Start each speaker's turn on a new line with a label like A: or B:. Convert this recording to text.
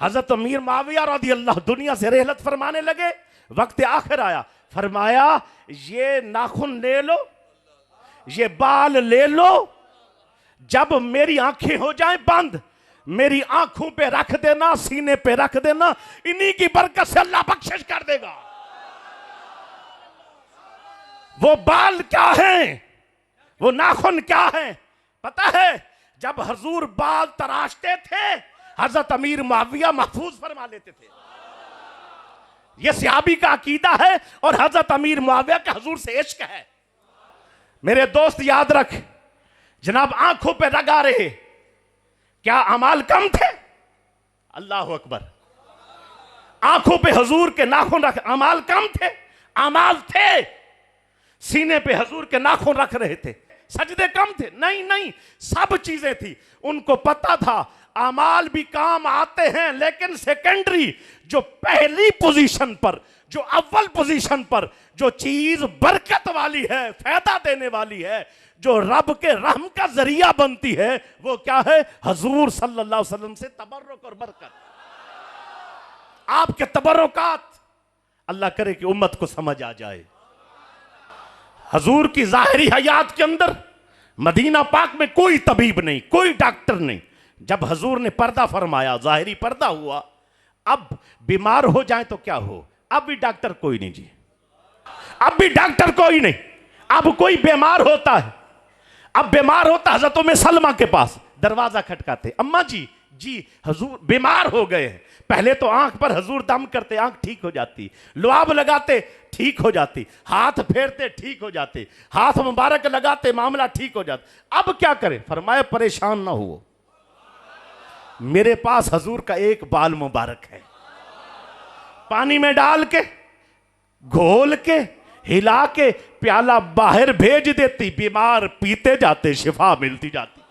A: हजरत अमीर माविया रज़ी अल्लाह दुनिया से रहलत फरमाने लगे। वक्त आखिर आया, फरमाया ये नाखून ले लो, ये बाल ले लो, जब मेरी आंखें हो जाएं बंद, मेरी आंखों पे रख देना, सीने पे रख देना, इन्हीं की बरकत से अल्लाह बख्शिश कर देगा। वो बाल क्या हैं, वो नाखून क्या हैं पता है? जब हजूर बाल तराशते थे, हजरत अमीर मुआविया महफूज फरमा लेते थे। यह सहाबी का अकीदा है और हजरत अमीर मुआविया का हजूर से इश्क है। मेरे दोस्त याद रख, जनाब आंखों पे लगा रहे, क्या अमाल कम थे? अल्लाह अकबर। आंखों पे हजूर के नाखून रख, अमाल कम थे? अमाल थे। सीने पे हजूर के नाखून रख रहे थे, सजदे कम थे? नहीं नहीं, सब चीजें थी। उनको पता था अमाल भी काम आते हैं, लेकिन सेकेंडरी, जो पहली पोजीशन पर, जो अव्वल पोजीशन पर जो चीज बरकत वाली है, फायदा देने वाली है, जो रब के रहम का जरिया बनती है, वो क्या है? हजूर सल्लल्लाहु अलैहि वसल्लम से तबर्रुक और बरकत। आपके तबर्रुकात, अल्लाह करे कि उम्मत को समझ आ जाए। हजूर की जाहिरी हयात के अंदर मदीना पाक में कोई तबीब नहीं, कोई डॉक्टर नहीं। जब हजूर ने पर्दा फरमाया, जाहिरी पर्दा हुआ, अब बीमार हो जाए तो क्या हो, अब भी डॉक्टर कोई नहीं जी, अब भी डॉक्टर कोई नहीं। अब कोई बीमार होता है, अब बीमार होता हजरत उम्मे सलमा के पास, दरवाजा खटकाते, अम्मा जी जी हजूर बीमार हो गए हैं। पहले तो आंख पर हजूर दम करते, आंख ठीक हो जाती, लुआब लगाते, ठीक हो जाती, हाथ फेरते, ठीक हो जाते, हाथ मुबारक लगाते, मामला ठीक हो जाता। अब क्या करें? फरमाया परेशान ना हो, मेरे पास हजूर का एक बाल मुबारक है, पानी में डाल के, घोल के, हिला के प्याला बाहर भेज देती, बीमार पीते जाते, शिफा मिलती जाती।